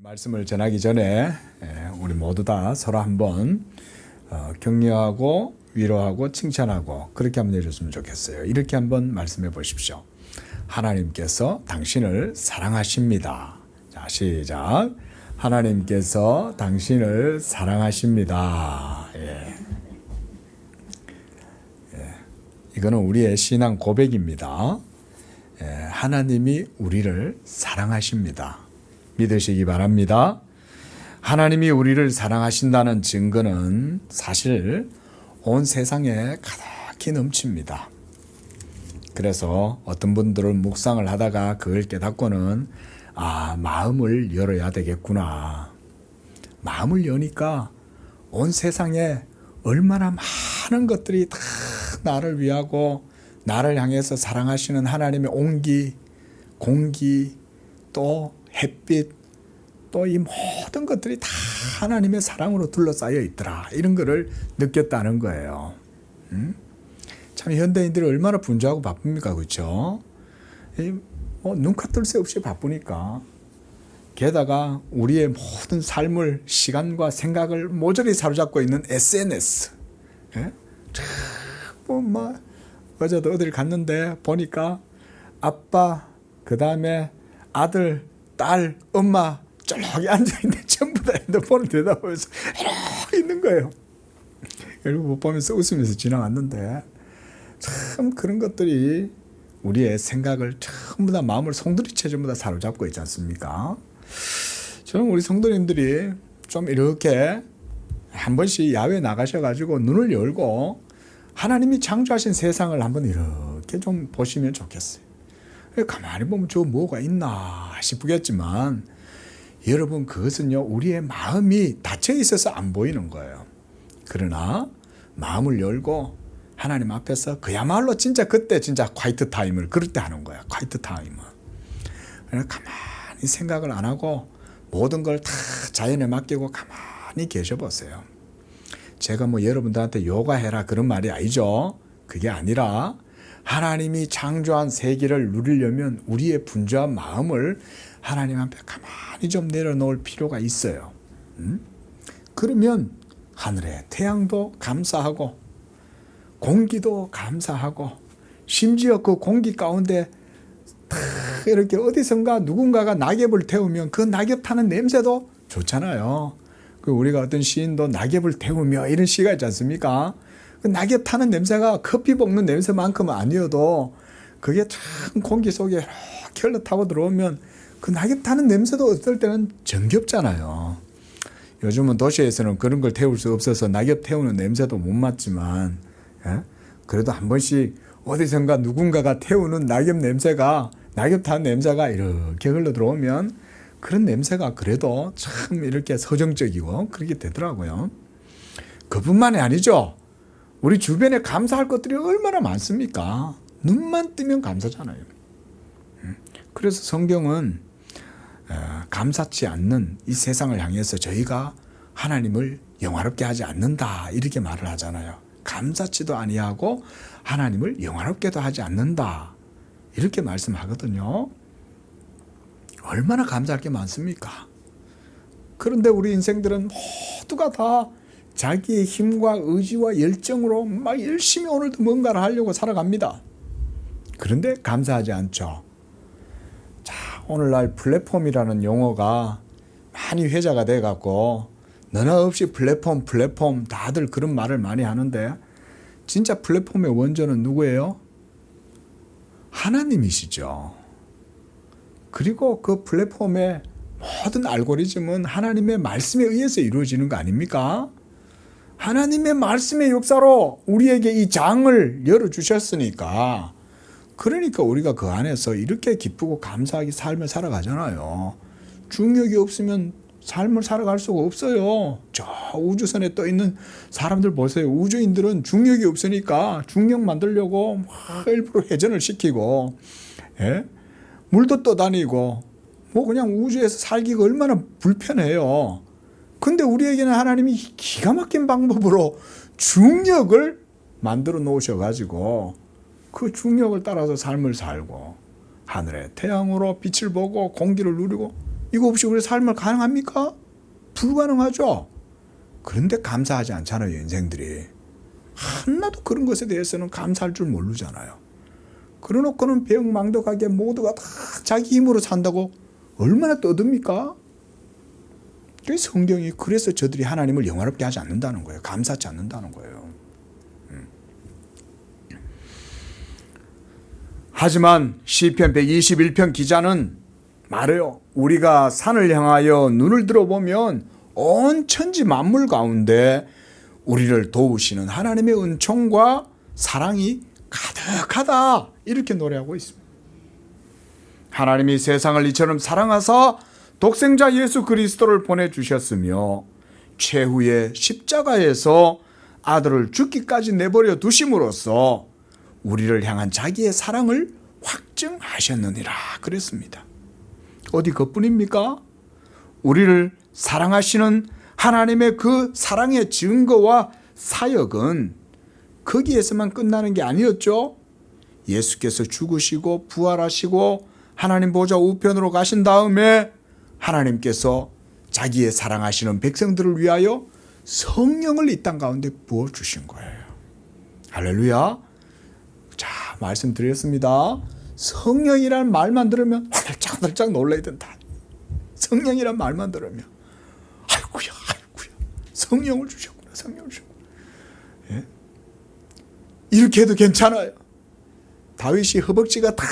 말씀을 전하기 전에 우리 모두 다 서로 한번 격려하고 위로하고 칭찬하고 그렇게 한번 해줬으면 좋겠어요. 이렇게 한번 말씀해 보십시오. 하나님께서 당신을 사랑하십니다. 자, 시작. 하나님께서 당신을 사랑하십니다. 이거는 우리의 신앙 고백입니다. 하나님이 우리를 사랑하십니다. 믿으시기 바랍니다. 하나님이 우리를 사랑하신다는 증거는 사실 온 세상에 가득히 넘칩니다. 그래서 어떤 분들은 묵상을 하다가 그걸 깨닫고는 마음을 열어야 되겠구나. 마음을 여니까 온 세상에 얼마나 많은 것들이 다 나를 위하고 나를 향해서 사랑하시는 하나님의 온기, 공기, 또 햇빛, 또 이 모든 것들이 다 하나님의 사랑으로 둘러싸여 있더라. 이런 거를 느꼈다는 거예요. 참 현대인들이 얼마나 분주하고 바쁩니까? 그렇죠? 눈카 뜰 새 없이 바쁘니까 게다가 우리의 모든 삶을 시간과 생각을 모조리 사로잡고 있는 SNS. 어제도 어딜 갔는데 보니까 아빠, 그 다음에 아들, 딸, 엄마 쫄록이 앉아있는데 전부 다 핸드폰을 들여다보면서 이러고 있는 거예요. 결국 못 보면서 웃으면서 지나갔는데 참 그런 것들이 우리의 생각을 전부 다 마음을 송두리째 전부 다 사로잡고 있지 않습니까? 저는 우리 성도님들이 좀 이렇게 한 번씩 야외에 나가셔가지고 눈을 열고 하나님이 창조하신 세상을 한번 이렇게 좀 보시면 좋겠어요. 가만히 보면 저 뭐가 있나 싶겠지만 여러분 그것은요 우리의 마음이 닫혀 있어서 안 보이는 거예요. 그러나 마음을 열고 하나님 앞에서 그야말로 진짜 그때 진짜 콰이트 타임을 그럴 때 하는 거야. 콰이트 타임을. 그냥 가만히 생각을 안 하고 모든 걸 다 자연에 맡기고 가만히 계셔 보세요. 제가 여러분들한테 요가해라 그런 말이 아니죠. 그게 아니라 하나님이 창조한 세계를 누리려면 우리의 분주한 마음을 하나님 앞에 가만히 좀 내려놓을 필요가 있어요. 그러면 하늘의 태양도 감사하고 공기도 감사하고 심지어 그 공기 가운데 이렇게 어디선가 누군가가 낙엽을 태우면 그 낙엽 타는 냄새도 좋잖아요. 우리가 어떤 시인도 낙엽을 태우며 이런 시가 있지 않습니까? 그 낙엽 타는 냄새가 커피 볶는 냄새만큼은 아니어도 그게 참 공기 속에 이렇게 흘러타고 들어오면 그 낙엽 타는 냄새도 어떨 때는 정겹잖아요. 요즘은 도시에서는 그런 걸 태울 수 없어서 낙엽 태우는 냄새도 못 맡지만 그래도 한 번씩 어디선가 누군가가 태우는 낙엽 타는 냄새가 이렇게 흘러 들어오면 그런 냄새가 그래도 참 이렇게 서정적이고 그렇게 되더라고요. 그뿐만이 아니죠. 우리 주변에 감사할 것들이 얼마나 많습니까? 눈만 뜨면 감사잖아요. 그래서 성경은 감사치 않는 이 세상을 향해서 저희가 하나님을 영화롭게 하지 않는다 이렇게 말을 하잖아요. 감사치도 아니하고 하나님을 영화롭게도 하지 않는다 이렇게 말씀하거든요. 얼마나 감사할 게 많습니까? 그런데 우리 인생들은 모두가 다 자기의 힘과 의지와 열정으로 막 열심히 오늘도 뭔가를 하려고 살아갑니다. 그런데 감사하지 않죠. 자, 오늘날 플랫폼이라는 용어가 많이 회자가 돼갖고 너나 없이 플랫폼 다들 그런 말을 많이 하는데 진짜 플랫폼의 원조는 누구예요? 하나님이시죠. 그리고 그 플랫폼의 모든 알고리즘은 하나님의 말씀에 의해서 이루어지는 거 아닙니까? 하나님의 말씀의 역사로 우리에게 이 장을 열어주셨으니까 그러니까 우리가 그 안에서 이렇게 기쁘고 감사하게 삶을 살아가잖아요. 중력이 없으면 삶을 살아갈 수가 없어요. 저 우주선에 떠 있는 사람들 보세요. 우주인들은 중력이 없으니까 중력 만들려고 막 일부러 회전을 시키고 물도 떠다니고 그냥 우주에서 살기가 얼마나 불편해요. 근데 우리에게는 하나님이 기가 막힌 방법으로 중력을 만들어 놓으셔가지고 그 중력을 따라서 삶을 살고 하늘의 태양으로 빛을 보고 공기를 누리고 이거 없이 우리 삶을 가능합니까? 불가능하죠. 그런데 감사하지 않잖아요, 인생들이. 하나도 그런 것에 대해서는 감사할 줄 모르잖아요. 그러놓고는 배은망덕하게 모두가 다 자기 힘으로 산다고 얼마나 떠듭니까? 성경이 그래서 저들이 하나님을 영화롭게 하지 않는다는 거예요. 감사치 않는다는 거예요. 하지만 시편 121편 기자는 말해요. 우리가 산을 향하여 눈을 들어보면 온 천지 만물 가운데 우리를 도우시는 하나님의 은총과 사랑이 가득하다, 이렇게 노래하고 있습니다. 하나님이 세상을 이처럼 사랑하사 독생자 예수 그리스도를 보내주셨으며 최후의 십자가에서 아들을 죽기까지 내버려 두심으로써 우리를 향한 자기의 사랑을 확증하셨느니라 그랬습니다. 어디 그뿐입니까? 우리를 사랑하시는 하나님의 그 사랑의 증거와 사역은 거기에서만 끝나는 게 아니었죠. 예수께서 죽으시고 부활하시고 하나님 보좌 우편으로 가신 다음에 하나님께서 자기의 사랑하시는 백성들을 위하여 성령을 이 땅 가운데 부어주신 거예요. 할렐루야. 자, 말씀드렸습니다. 성령이라는 말만 들으면 화들짝 놀라야 된다. 성령이라는 말만 들으면 아이고야 성령을 주셨구나. 예? 이렇게 해도 괜찮아요. 다윗이 허벅지가 다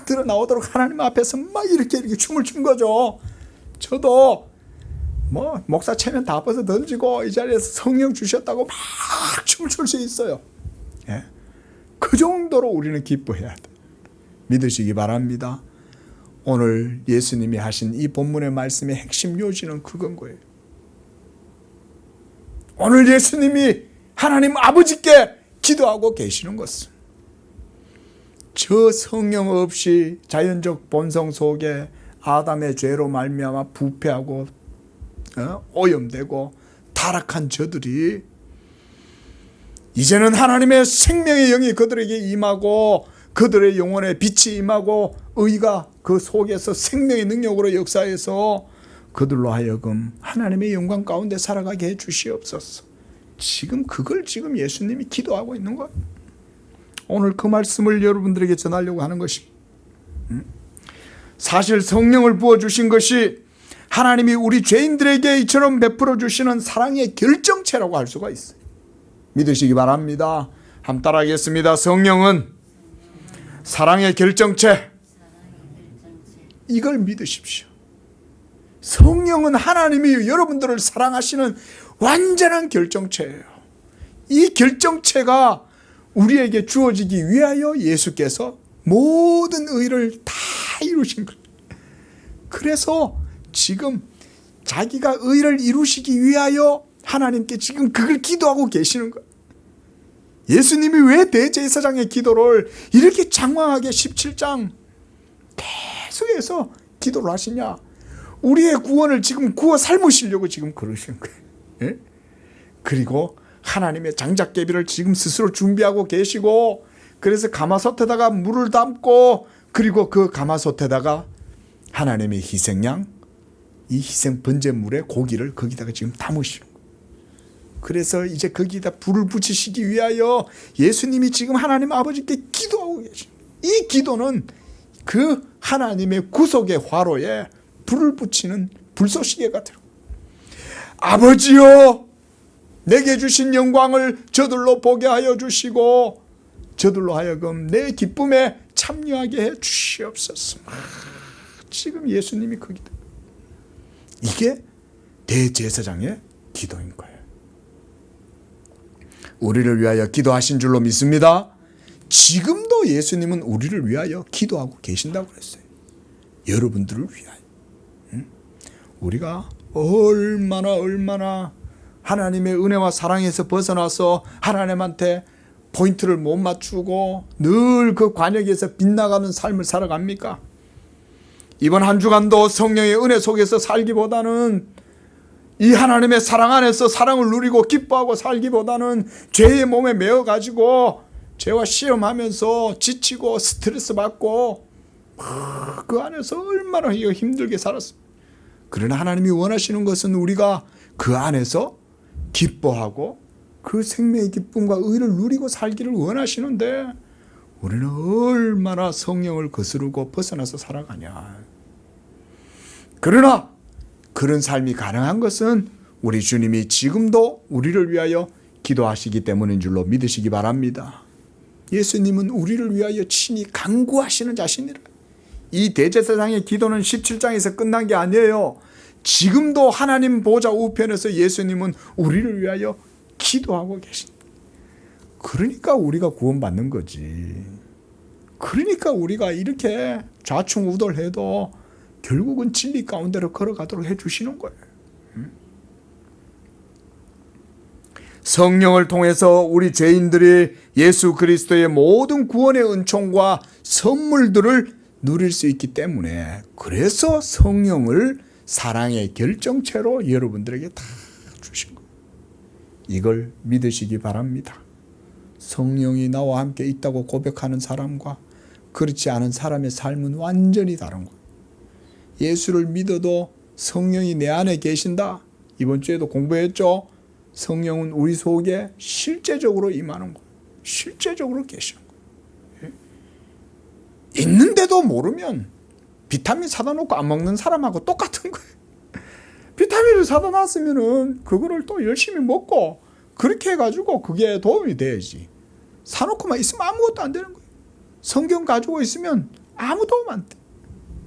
드러나오도록 하나님 앞에서 막 이렇게 춤을 춘 거죠. 저도 뭐 목사 체면 다 벗어 던지고 이 자리에서 성령 주셨다고 막 춤을 출 수 있어요. 예? 그 정도로 우리는 기뻐해야 돼. 믿으시기 바랍니다. 오늘 예수님이 하신 이 본문의 말씀의 핵심 요지는 그건 거예요. 오늘 예수님이 하나님 아버지께 기도하고 계시는 것은 저 성령 없이 자연적 본성 속에 아담의 죄로 말미암아 부패하고 오염되고 타락한 저들이 이제는 하나님의 생명의 영이 그들에게 임하고 그들의 영혼에 빛이 임하고 의가 그 속에서 생명의 능력으로 역사해서 그들로 하여금 하나님의 영광 가운데 살아가게 해 주시옵소서. 지금 그걸 지금 예수님이 기도하고 있는 거예요. 오늘 그 말씀을 여러분들에게 전하려고 하는 것이 사실 성령을 부어주신 것이 하나님이 우리 죄인들에게 이처럼 베풀어 주시는 사랑의 결정체라고 할 수가 있어요. 믿으시기 바랍니다. 한번 따라하겠습니다. 성령은 사랑의 결정체. 이걸 믿으십시오. 성령은 하나님이 여러분들을 사랑하시는 완전한 결정체예요. 이 결정체가 우리에게 주어지기 위하여 예수께서 모든 의를 다 이루신 거예요. 그래서 지금 자기가 의를 이루시기 위하여 하나님께 지금 그걸 기도하고 계시는 거예요. 예수님이 왜 대제사장의 기도를 이렇게 장황하게 17장 계속해서 기도를 하시냐? 우리의 구원을 지금 구워 삶으시려고 지금 그러시는 거예요. 예? 그리고 하나님의 장작개비를 지금 스스로 준비하고 계시고, 그래서 가마솥에다가 물을 담고, 그리고 그 가마솥에다가 하나님의 희생양, 이 희생 번제물의 고기를 거기다가 지금 담으시는 거예요. 그래서 이제 거기다 불을 붙이시기 위하여 예수님이 지금 하나님 아버지께 기도하고 계십니다. 이 기도는 그 하나님의 구속의 화로에 불을 붙이는 불쏘시개 같아요. 아버지여, 내게 주신 영광을 저들로 보게 하여 주시고 저들로 하여금 내 기쁨에 참여하게 해 주시옵소서. 지금 예수님이 그 기도, 이게 대제사장의 기도인 거예요. 우리를 위하여 기도하신 줄로 믿습니다. 지금도 예수님은 우리를 위하여 기도하고 계신다고 그랬어요. 여러분들을 위하여. 우리가 얼마나 하나님의 은혜와 사랑에서 벗어나서 하나님한테 포인트를 못 맞추고 늘 그 관역에서 빗나가는 삶을 살아갑니까? 이번 한 주간도 성령의 은혜 속에서 살기보다는 이 하나님의 사랑 안에서 사랑을 누리고 기뻐하고 살기보다는 죄의 몸에 매어가지고 죄와 시험하면서 지치고 스트레스 받고 그 안에서 얼마나 힘들게 살았습니다. 그러나 하나님이 원하시는 것은 우리가 그 안에서 기뻐하고 그 생명의 기쁨과 의를 누리고 살기를 원하시는데 우리는 얼마나 성령을 거스르고 벗어나서 살아가냐. 그러나 그런 삶이 가능한 것은 우리 주님이 지금도 우리를 위하여 기도하시기 때문인 줄로 믿으시기 바랍니다. 예수님은 우리를 위하여 친히 간구하시는 자신이라. 이 대제사장의 기도는 17장에서 끝난 게 아니에요. 지금도 하나님 보좌 우편에서 예수님은 우리를 위하여 기도하고 계십니다. 그러니까 우리가 구원받는 거지. 그러니까 우리가 이렇게 좌충우돌해도 결국은 진리 가운데로 걸어가도록 해주시는 거예요. 성령을 통해서 우리 죄인들이 예수 그리스도의 모든 구원의 은총과 선물들을 누릴 수 있기 때문에, 그래서 성령을 사랑의 결정체로 여러분들에게 다 주신 거예요. 이걸 믿으시기 바랍니다. 성령이 나와 함께 있다고 고백하는 사람과 그렇지 않은 사람의 삶은 완전히 다른 거예요. 예수를 믿어도 성령이 내 안에 계신다. 이번 주에도 공부했죠. 성령은 우리 속에 실제적으로 임하는 거예요. 실제적으로 계시는 거예요. 있는데도 모르면 비타민 사다 놓고 안 먹는 사람하고 똑같은 거예요. 비타민을 사다 놨으면은 그거를 또 열심히 먹고 그렇게 해가지고 그게 도움이 돼야지. 사놓고만 있으면 아무것도 안 되는 거예요. 성경 가지고 있으면 아무 도움 안 돼.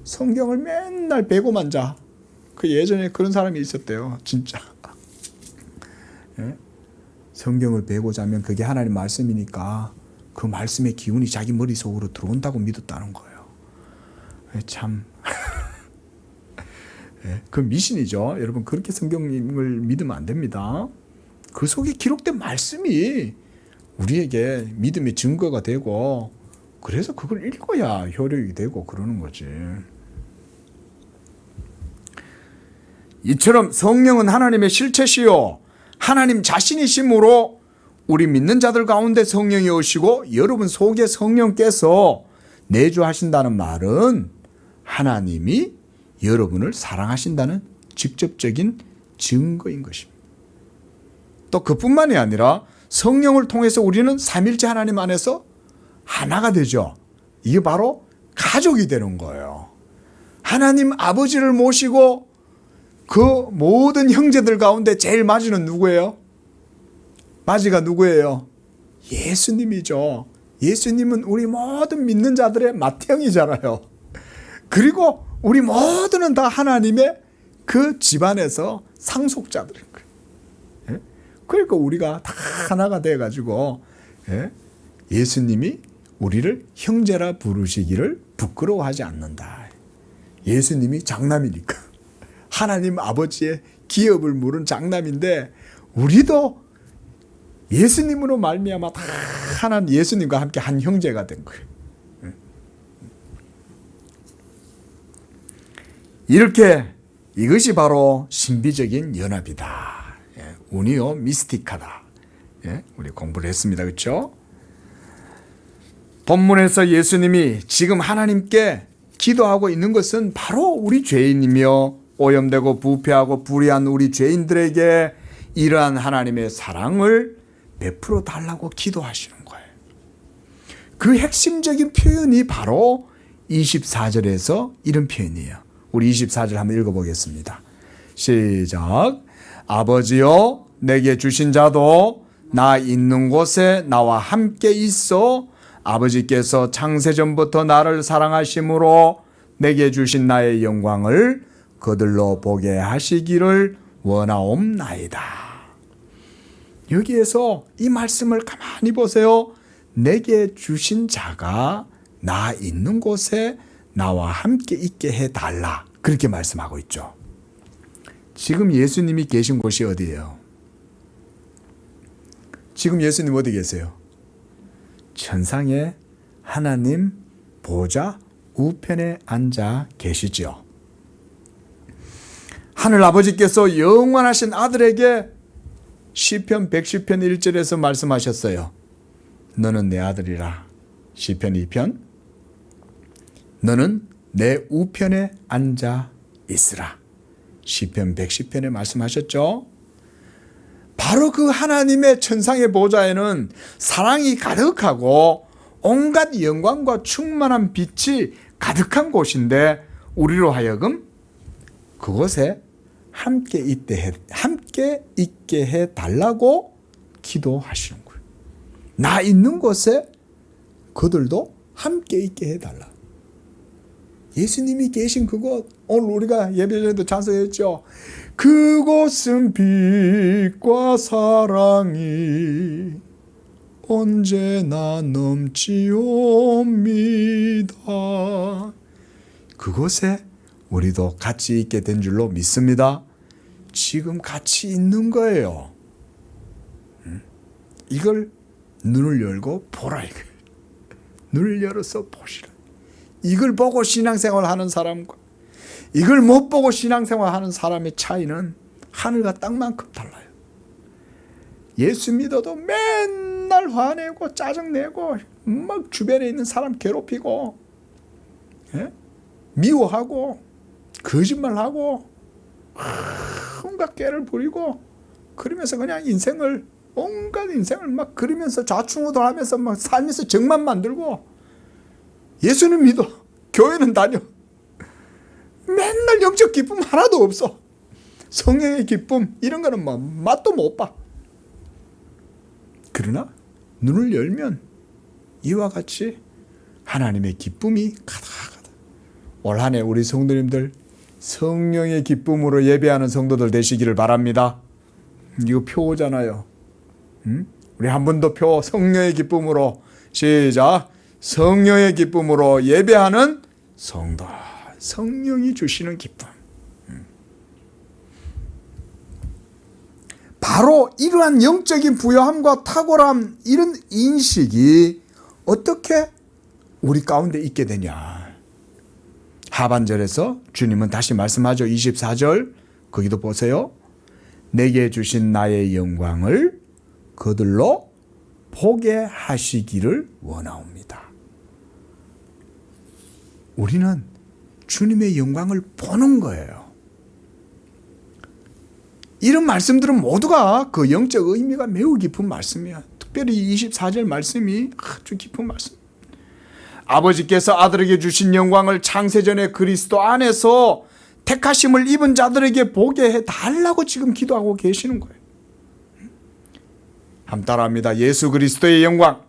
성경을 맨날 베고만 자. 그 예전에 그런 사람이 있었대요. 진짜. 예? 성경을 베고 자면 그게 하나님 말씀이니까 그 말씀의 기운이 자기 머릿속으로 들어온다고 믿었다는 거예요. 참. 예? 그 미신이죠. 여러분, 그렇게 성경을 믿으면 안 됩니다. 그 속에 기록된 말씀이 우리에게 믿음의 증거가 되고, 그래서 그걸 읽어야 효력이 되고 그러는 거지. 이처럼 성령은 하나님의 실체시요 하나님 자신이심으로 우리 믿는 자들 가운데 성령이 오시고 여러분 속에 성령께서 내주하신다는 말은 하나님이 여러분을 사랑하신다는 직접적인 증거인 것입니다. 또 그뿐만이 아니라 성령을 통해서 우리는 삼일째 하나님 안에서 하나가 되죠. 이게 바로 가족이 되는 거예요. 하나님 아버지를 모시고 그 모든 형제들 가운데 제일 맞이는 누구예요? 맞이가 누구예요? 예수님이죠. 예수님은 우리 모든 믿는 자들의 맏형이잖아요. 그리고 우리 모두는 다 하나님의 그 집안에서 상속자들인 거예요. 그러니까 우리가 다 하나가 돼가지고 예수님이 우리를 형제라 부르시기를 부끄러워하지 않는다. 예수님이 장남이니까. 하나님 아버지의 기업을 물은 장남인데 우리도 예수님으로 말미암아 다 하나님 예수님과 함께 한 형제가 된 거예요. 이렇게 이것이 바로 신비적인 연합이다. 우니오 미스티카다. 우리 공부를 했습니다. 그렇죠? 본문에서 예수님이 지금 하나님께 기도하고 있는 것은 바로 우리 죄인이며 오염되고 부패하고 불의한 우리 죄인들에게 이러한 하나님의 사랑을 베풀어 달라고 기도하시는 거예요. 그 핵심적인 표현이 바로 24절에서 이런 표현이에요. 우리 24절 한번 읽어보겠습니다. 시작. 아버지여 내게 주신 자도 나 있는 곳에 나와 함께 있어 아버지께서 창세전부터 나를 사랑하심으로 내게 주신 나의 영광을 그들로 보게 하시기를 원하옵나이다. 여기에서 이 말씀을 가만히 보세요. 내게 주신 자가 나 있는 곳에 나와 함께 있게 해달라. 그렇게 말씀하고 있죠. 지금 예수님이 계신 곳이 어디예요? 지금 예수님 어디 계세요? 천상의 하나님 보좌 우편에 앉아 계시죠. 하늘 아버지께서 영원하신 아들에게 시편 110편 1절에서 말씀하셨어요. 너는 내 아들이라. 시편 2편. 너는 내 우편에 앉아 있으라. 시편 110편에 말씀하셨죠. 바로 그 하나님의 천상의 보좌에는 사랑이 가득하고 온갖 영광과 충만한 빛이 가득한 곳인데 우리로 하여금 그곳에 함께 있게 해달라고 기도하시는 거예요. 나 있는 곳에 그들도 함께 있게 해달라. 예수님이 계신 그곳, 오늘 우리가 예배 전에도 찬송했죠. 그곳은 빛과 사랑이 언제나 넘치옵니다. 그곳에 우리도 같이 있게 된 줄로 믿습니다. 지금 같이 있는 거예요. 이걸 눈을 열고 보라 이거예요. 눈을 열어서 보시라. 이걸 보고 신앙생활 하는 사람과 이걸 못 보고 신앙생활 하는 사람의 차이는 하늘과 땅만큼 달라요. 예수 믿어도 맨날 화내고 짜증내고 막 주변에 있는 사람 괴롭히고 미워하고 거짓말하고 온갖 깨를 부리고 그러면서 그냥 온갖 인생을 막 그러면서 좌충우돌하면서 막 살면서 정만 만들고 예수는 믿어 교회는 다녀 맨날 영적 기쁨 하나도 없어. 성령의 기쁨 이런 거는 뭐 맛도 못 봐. 그러나 눈을 열면 이와 같이 하나님의 기쁨이 가득하다. 올 한 해 우리 성도님들 성령의 기쁨으로 예배하는 성도들 되시기를 바랍니다. 이거 표잖아요. 우리 한 번 더 표 성령의 기쁨으로 시작. 성령의 기쁨으로 예배하는 성도. 성령이 주시는 기쁨. 바로 이러한 영적인 부요함과 탁월함 이런 인식이 어떻게 우리 가운데 있게 되냐. 하반절에서 주님은 다시 말씀하죠. 24절 거기도 보세요. 내게 주신 나의 영광을 그들로 보게 하시기를 원하옵니다. 우리는 주님의 영광을 보는 거예요. 이런 말씀들은 모두가 그 영적 의미가 매우 깊은 말씀이야. 특별히 24절 말씀이 아주 깊은 말씀. 아버지께서 아들에게 주신 영광을 창세전에 그리스도 안에서 택하심을 입은 자들에게 보게 해달라고 지금 기도하고 계시는 거예요. 함 따라합니다. 예수 그리스도의 영광.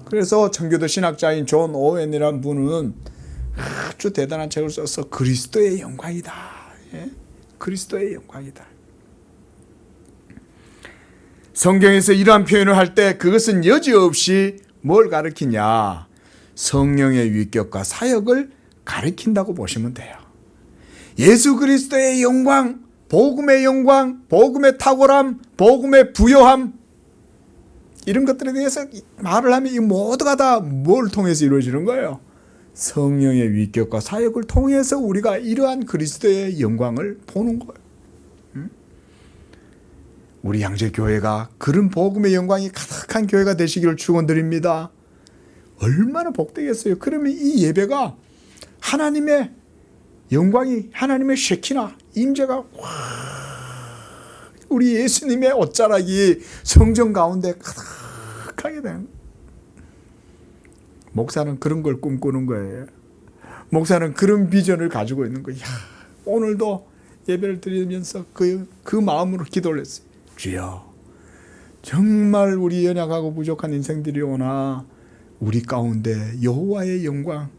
그래서 청교도 신학자인 존 오웬이라는 분은 아주 대단한 책을 써서 그리스도의 영광이다. 예? 그리스도의 영광이다. 성경에서 이러한 표현을 할 때 그것은 여지없이 뭘 가리키냐? 성령의 위격과 사역을 가리킨다고 보시면 돼요. 예수 그리스도의 영광, 복음의 영광, 복음의 탁월함, 복음의 부요함 이런 것들에 대해서 말을 하면 이 모두가 다 뭘 통해서 이루어지는 거예요? 성령의 위격과 사역을 통해서 우리가 이러한 그리스도의 영광을 보는 거예요. 우리 양재교회가 그런 복음의 영광이 가득한 교회가 되시기를 축원드립니다. 얼마나 복되겠어요. 그러면 이 예배가 하나님의 영광이 하나님의 쉐키나 임재가 우리 예수님의 옷자락이 성전 가운데 가득하게 되는 거예요. 목사는 그런 걸 꿈꾸는 거예요. 목사는 그런 비전을 가지고 있는 거예요. 오늘도 예배를 드리면서 그 마음으로 기도를 했어요. 주여, 정말 우리 연약하고 부족한 인생들이 오나 우리 가운데 여호와의 영광,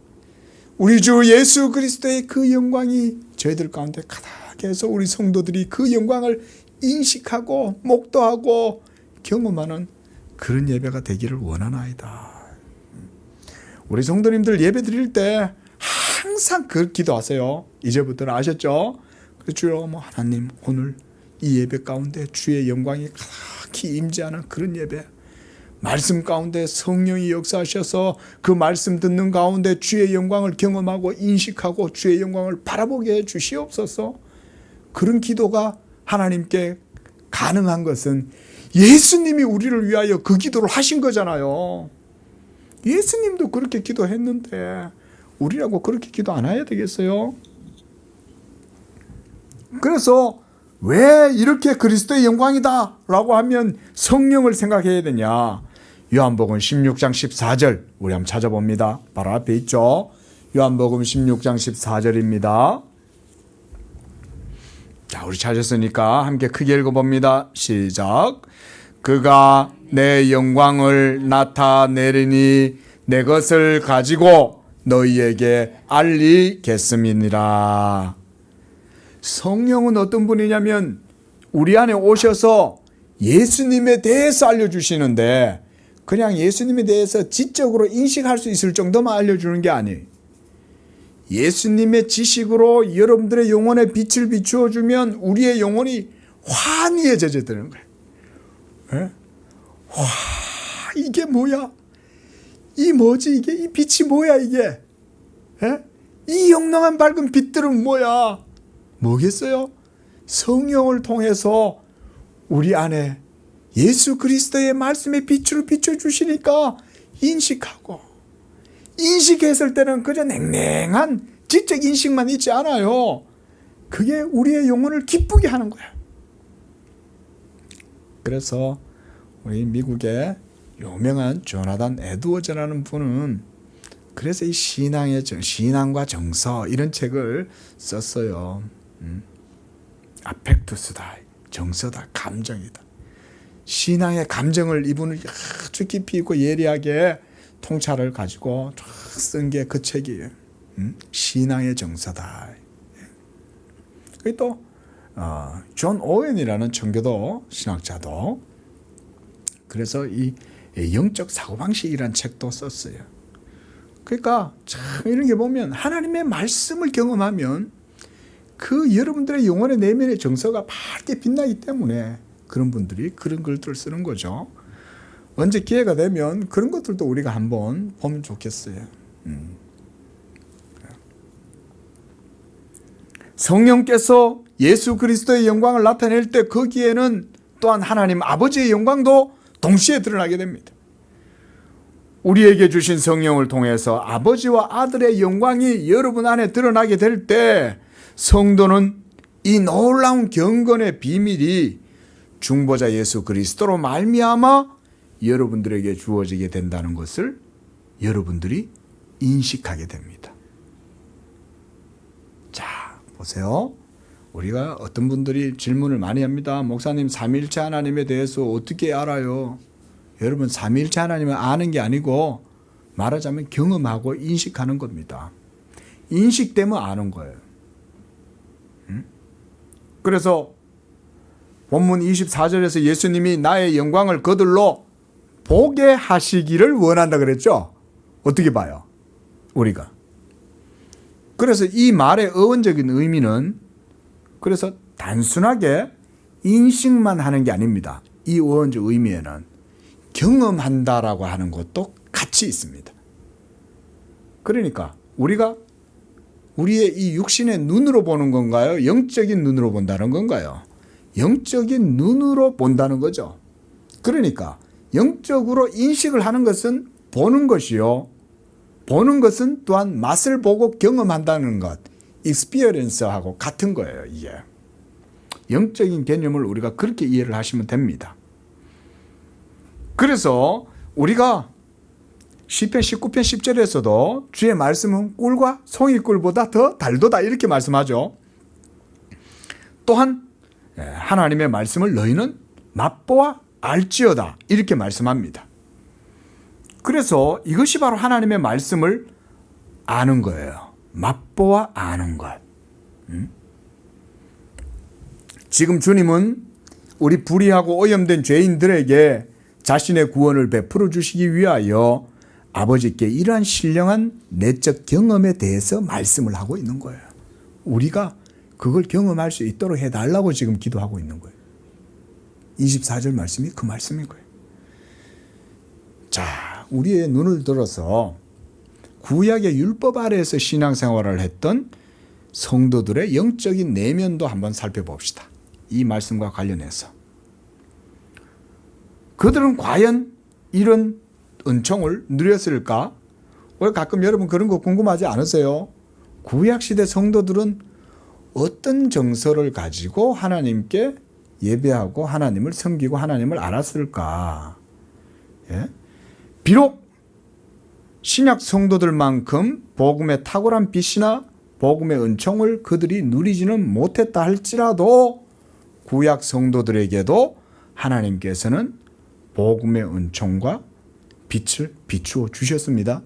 우리 주 예수 그리스도의 그 영광이 저희들 가운데 가득해서 우리 성도들이 그 영광을 인식하고 목도하고 경험하는 그런 예배가 되기를 원하나이다. 우리 성도님들 예배 드릴 때 항상 그 기도하세요. 이제부터는 아셨죠? 주여 하나님 오늘 이 예배 가운데 주의 영광이 가득히 임재하는 그런 예배, 말씀 가운데 성령이 역사하셔서 그 말씀 듣는 가운데 주의 영광을 경험하고 인식하고 주의 영광을 바라보게 해 주시옵소서. 그런 기도가 하나님께 가능한 것은 예수님이 우리를 위하여 그 기도를 하신 거잖아요. 예수님도 그렇게 기도했는데 우리라고 그렇게 기도 안 해야 되겠어요? 그래서 왜 이렇게 그리스도의 영광이다 라고 하면 성령을 생각해야 되냐. 요한복음 16장 14절 우리 한번 찾아봅니다. 바로 앞에 있죠. 요한복음 16장 14절입니다. 자, 우리 찾았으니까 함께 크게 읽어봅니다. 시작. 그가 내 영광을 나타내리니 내 것을 가지고 너희에게 알리겠음이니라. 성령은 어떤 분이냐면 우리 안에 오셔서 예수님에 대해서 알려주시는데 그냥 예수님에 대해서 지적으로 인식할 수 있을 정도만 알려주는 게 아니에요. 예수님의 지식으로 여러분들의 영혼에 빛을 비추어 주면 우리의 영혼이 환희해져 드는 거예요. 예? 와, 이게 뭐야? 이 뭐지? 이게 이 빛이 뭐야 이게? 예? 이 영롱한 밝은 빛들은 뭐야? 뭐겠어요? 성령을 통해서 우리 안에 예수 그리스도의 말씀의 빛으로 비춰주시니까 인식하고, 인식했을 때는 그저 냉랭한 지적 인식만 있지 않아요. 그게 우리의 영혼을 기쁘게 하는 거야. 그래서 우리 미국의 유명한 조나단 에드워즈라는 분은 그래서 이 신앙과 정서 이런 책을 썼어요. 아펙투스다, 정서다, 감정이다. 신앙의 감정을 이분을 아주 깊이 있고 예리하게 통찰을 가지고 쓴 게 그 책이에요. 신앙의 정서다. 그리고 또 존 오웬이라는 청교도 신학자도 그래서 이 영적 사고방식이라는 책도 썼어요. 그러니까 참 이런 게 보면 하나님의 말씀을 경험하면 그 여러분들의 영혼의 내면의 정서가 밝게 빛나기 때문에 그런 분들이 그런 글들을 쓰는 거죠. 언제 기회가 되면 그런 것들도 우리가 한번 보면 좋겠어요. 성령께서 예수 그리스도의 영광을 나타낼 때 거기에는 또한 하나님 아버지의 영광도 동시에 드러나게 됩니다. 우리에게 주신 성령을 통해서 아버지와 아들의 영광이 여러분 안에 드러나게 될 때 성도는 이 놀라운 경건의 비밀이 중보자 예수 그리스도로 말미암아 여러분들에게 주어지게 된다는 것을 여러분들이 인식하게 됩니다. 자, 보세요. 우리가 어떤 분들이 질문을 많이 합니다. 목사님, 삼위일체 하나님에 대해서 어떻게 알아요? 여러분, 삼위일체 하나님을 아는 게 아니고 말하자면 경험하고 인식하는 겁니다. 인식되면 아는 거예요. 그래서 본문 24절에서 예수님이 나의 영광을 그들로 보게 하시기를 원한다 그랬죠? 어떻게 봐요? 우리가. 그래서 이 말의 어원적인 의미는 그래서 단순하게 인식만 하는 게 아닙니다. 이 어원적 의미에는 경험한다라고 하는 것도 같이 있습니다. 그러니까 우리가 우리의 이 육신의 눈으로 보는 건가요? 영적인 눈으로 본다는 건가요? 영적인 눈으로 본다는 거죠. 그러니까 영적으로 인식을 하는 것은 보는 것이요. 보는 것은 또한 맛을 보고 경험한다는 것, experience하고 같은 거예요. 이게 영적인 개념을 우리가 그렇게 이해를 하시면 됩니다. 그래서 우리가 시편 19편 10절에서도 주의 말씀은 꿀과 송이꿀보다 더 달도다 이렇게 말씀하죠. 또한 하나님의 말씀을 너희는 맛보아 알지어다 이렇게 말씀합니다. 그래서 이것이 바로 하나님의 말씀을 아는 거예요. 맛보아 아는 것. 지금 주님은 우리 불의하고 오염된 죄인들에게 자신의 구원을 베풀어 주시기 위하여 아버지께 이러한 신령한 내적 경험에 대해서 말씀을 하고 있는 거예요. 우리가 그걸 경험할 수 있도록 해달라고 지금 기도하고 있는 거예요. 24절 말씀이 그 말씀인 거예요. 자, 우리의 눈을 들어서 구약의 율법 아래에서 신앙생활을 했던 성도들의 영적인 내면도 한번 살펴봅시다. 이 말씀과 관련해서. 그들은 과연 이런 은총을 누렸을까? 왜 가끔 여러분 그런 거 궁금하지 않으세요? 구약시대 성도들은 어떤 정서를 가지고 하나님께 예배하고 하나님을 섬기고 하나님을 알았을까? 예? 비록 신약 성도들만큼 복음의 탁월한 빛이나 복음의 은총을 그들이 누리지는 못했다 할지라도 구약 성도들에게도 하나님께서는 복음의 은총과 빛을 비추어 주셨습니다.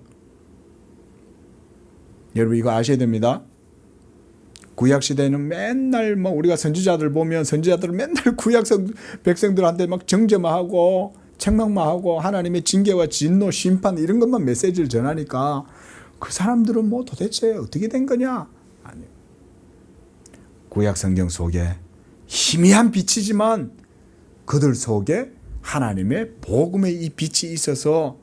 여러분 이거 아셔야 됩니다. 구약 시대에는 맨날 우리가 선지자들 보면 선지자들은 맨날 구약 백성들한테 막 정죄만 하고 책망만 하고 하나님의 징계와 진노, 심판 이런 것만 메시지를 전하니까 그 사람들은 도대체 어떻게 된 거냐? 아니요. 구약 성경 속에 희미한 빛이지만 그들 속에 하나님의 복음의 이 빛이 있어서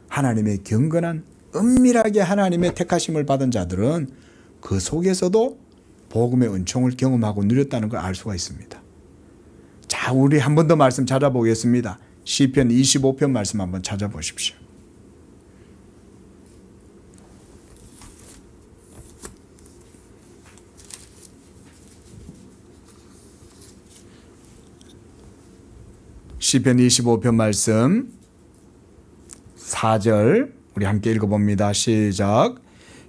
하나님의 경건한 은밀하게 하나님의 택하심을 받은 자들은 그 속에서도 복음의 은총을 경험하고 누렸다는 걸 알 수가 있습니다. 자, 우리 한 번 더 말씀 찾아보겠습니다. 시편 25편 말씀 한번 찾아보십시오. 시편 25편 말씀 4절 우리 함께 읽어봅니다. 시작.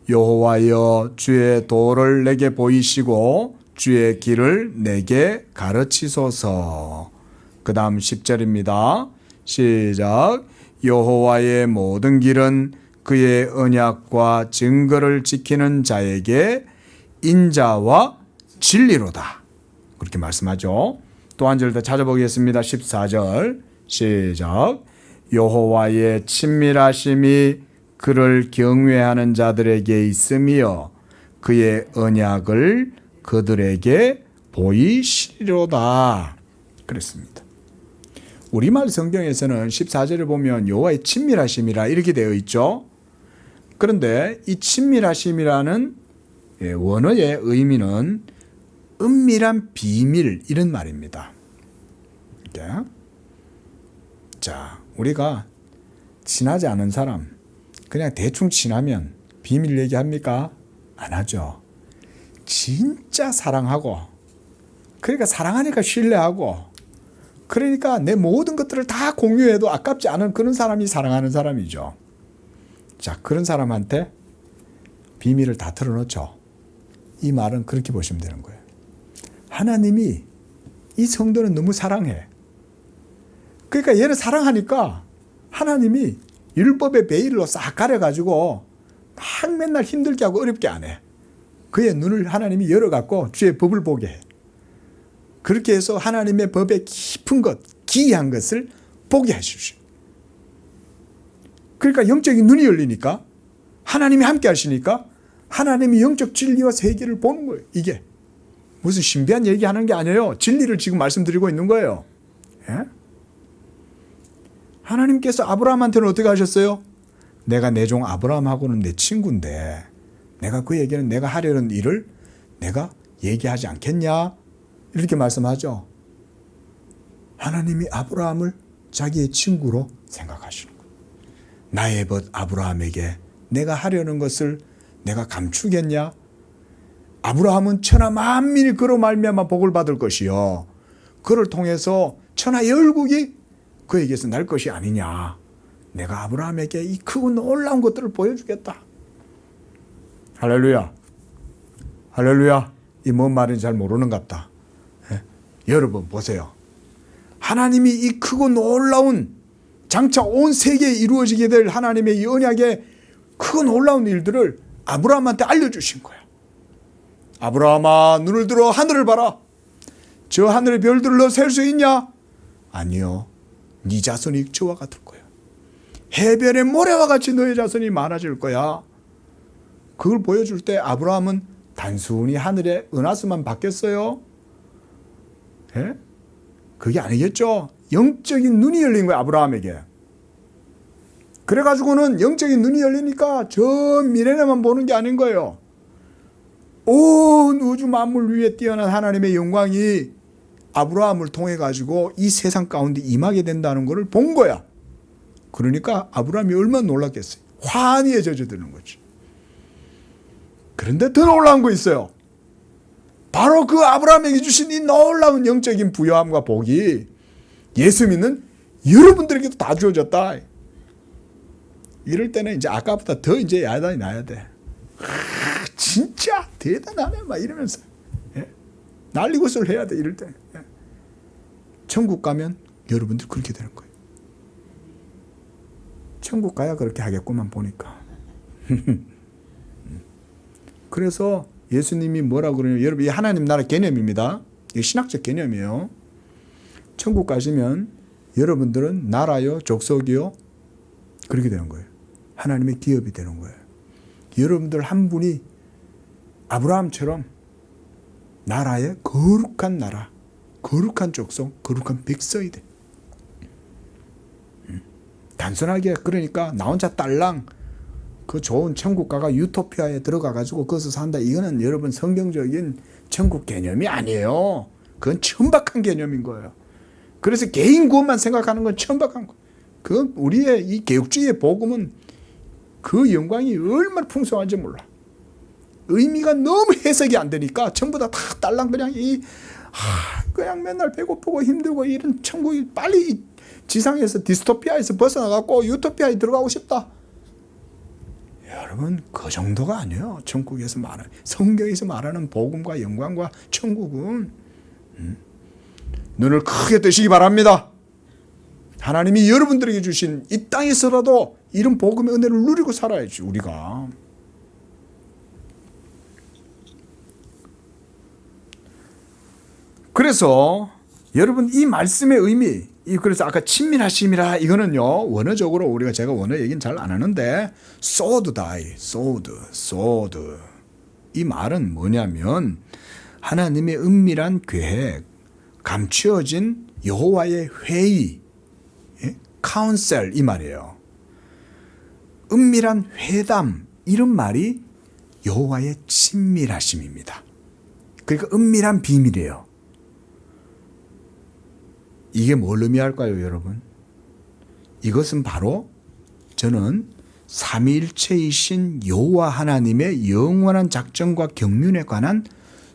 여호와여 주의 도를 내게 보이시고 주의 길을 내게 가르치소서. 그 다음 10절입니다. 시작. 여호와의 모든 길은 그의 언약과 증거를 지키는 자에게 인자와 진리로다. 그렇게 말씀하죠. 또 한 절 더 찾아보겠습니다. 14절 시작. 여호와의 친밀하심이 그를 경외하는 자들에게 있으며 그의 언약을 그들에게 보이시리로다. 그랬습니다. 우리말 성경에서는 14절을 보면 여호와의 친밀하심이라 이렇게 되어 있죠. 그런데 이 친밀하심이라는 원어의 의미는 은밀한 비밀 이런 말입니다. 이렇게. 자, 우리가 친하지 않은 사람 그냥 대충 친하면 비밀 얘기합니까? 안 하죠. 진짜 사랑하고 그러니까 사랑하니까 신뢰하고 그러니까 내 모든 것들을 다 공유해도 아깝지 않은 그런 사람이 사랑하는 사람이죠. 자, 그런 사람한테 비밀을 다 털어놓죠. 이 말은 그렇게 보시면 되는 거예요. 하나님이 이 성도는 너무 사랑해. 그러니까 얘는 사랑하니까 하나님이 율법의 베일로 싹 가려가지고 막 맨날 힘들게 하고 어렵게 안 해. 그의 눈을 하나님이 열어갖고 주의 법을 보게 해. 그렇게 해서 하나님의 법의 깊은 것, 기이한 것을 보게 해주시오. 그러니까 영적인 눈이 열리니까 하나님이 함께 하시니까 하나님이 영적 진리와 세계를 보는 거예요. 이게 무슨 신비한 얘기하는 게 아니에요. 진리를 지금 말씀드리고 있는 거예요. 예? 하나님께서 아브라함한테는 어떻게 하셨어요? 내가 내 종 아브라함하고는 내 친구인데 내가 그에게는 내가 하려는 일을 내가 얘기하지 않겠냐? 이렇게 말씀하죠. 하나님이 아브라함을 자기의 친구로 생각하시는 거예요. 나의 벗 아브라함에게 내가 하려는 것을 내가 감추겠냐? 아브라함은 천하 만민이 그로 말미암아 복을 받을 것이요 그를 통해서 천하 열국이 그에게서 날 것이 아니냐. 내가 아브라함에게 이 크고 놀라운 것들을 보여주겠다. 할렐루야. 할렐루야. 이 뭔 말인지 잘 모르는 것 같다. 예? 여러분 보세요. 하나님이 이 크고 놀라운 장차 온 세계에 이루어지게 될 하나님의 이 언약의 크고 놀라운 일들을 아브라함한테 알려주신 거야. 아브라함아 눈을 들어 하늘을 봐라. 저 하늘의 별들을 너 셀 수 있냐? 아니요. 네 자손이 저와 같을 거야. 해변의 모래와 같이 너의 자손이 많아질 거야. 그걸 보여줄 때 아브라함은 단순히 하늘의 은하수만 받겠어요? 예? 그게 아니겠죠. 영적인 눈이 열린 거야 아브라함에게. 그래가지고는 영적인 눈이 열리니까 저 미래에만 보는 게 아닌 거예요. 온 우주 만물 위에 뛰어난 하나님의 영광이 아브라함을 통해 가지고 이 세상 가운데 임하게 된다는 것을 본 거야. 그러니까 아브라함이 얼마나 놀랐겠어요. 환희에 젖어드는 거지. 그런데 더 놀라운 거 있어요. 바로 그 아브라함에게 주신 이 놀라운 영적인 부요함과 복이 예수 믿는 여러분들에게도 다 주어졌다. 이럴 때는 이제 아까보다 더 이제 야단이 나야 돼. 진짜 대단하네 막 이러면서 난리굿을 해야 돼. 이럴 때 천국 가면 여러분들 그렇게 되는 거예요. 천국 가야 그렇게 하겠구만 보니까. 그래서 예수님이 뭐라고 그러냐면, 여러분 이 하나님 나라 개념입니다. 이 신학적 개념이에요. 천국 가시면 여러분들은 나라요 족속이요 그렇게 되는 거예요. 하나님의 기업이 되는 거예요. 여러분들 한 분이 아브라함처럼 나라의 거룩한 나라, 거룩한 족속, 거룩한 백성이 돼. 단순하게 그러니까 나 혼자 딸랑 그 좋은 천국 가가 유토피아에 들어가 가지고 거기서 산다. 이거는 여러분 성경적인 천국 개념이 아니에요. 그건 천박한 개념인 거예요. 그래서 개인 구원만 생각하는 건 천박한 거. 그 우리의 이 개혁주의의 복음은 그 영광이 얼마나 풍성한지 몰라. 의미가 너무 해석이 안 되니까 전부 다 딸랑 그냥 그냥 맨날 배고프고 힘들고 이런 천국이 빨리 지상에서 디스토피아에서 벗어나갖고 유토피아에 들어가고 싶다. 여러분 그 정도가 아니에요. 천국에서 말하는, 성경에서 말하는 복음과 영광과 천국은 눈을 크게 뜨시기 바랍니다. 하나님이 여러분들에게 주신 이 땅에서라도 이런 복음의 은혜를 누리고 살아야지 우리가. 그래서 여러분 이 말씀의 의미, 그래서 아까 친밀하심이라 이거는요 원어적으로 우리가 제가 원어 얘기는 잘 안 하는데 소드다이, 소드 이 말은 뭐냐면 하나님의 은밀한 계획, 감추어진 여호와의 회의, 카운셀 이 말이에요. 은밀한 회담 이런 말이 여호와의 친밀하심입니다. 그러니까 은밀한 비밀이에요. 이게 뭘 의미할까요, 여러분? 이것은 바로 저는 삼위일체이신 여호와 하나님의 영원한 작정과 경륜에 관한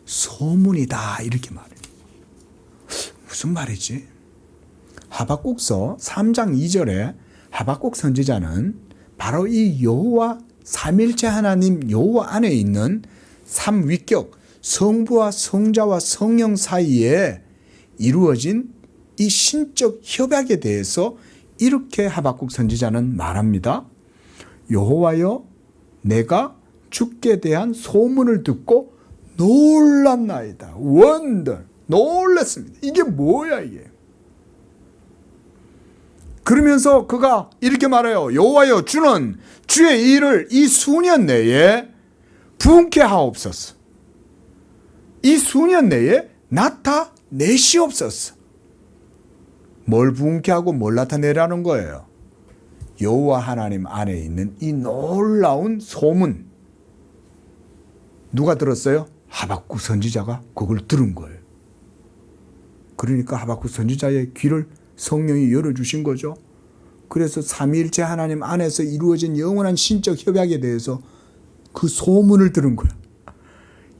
소문이다 이렇게 말해요. 무슨 말이지? 하박국서 3장 2절에 하박국 선지자는 바로 이 여호와 삼위일체 하나님 여호와 안에 있는 삼위격 성부와 성자와 성령 사이에 이루어진 이 신적 협약에 대해서 이렇게 하박국 선지자는 말합니다. 여호와여, 내가 주께 대한 소문을 듣고 놀랐나이다. 원더, 놀랐습니다. 이게 뭐야 이게? 그러면서 그가 이렇게 말해요. 여호와여, 주는 주의 일을 이 수년 내에 부응케 하옵소서. 이 수년 내에 나타내시옵소서. 뭘 부응케 하고 뭘 나타내라는 거예요? 여호와 하나님 안에 있는 이 놀라운 소문. 누가 들었어요? 하박국 선지자가 그걸 들은 거예요. 그러니까 하박국 선지자의 귀를 성령이 열어주신 거죠. 그래서 삼위일체 하나님 안에서 이루어진 영원한 신적 협약에 대해서 그 소문을 들은 거야.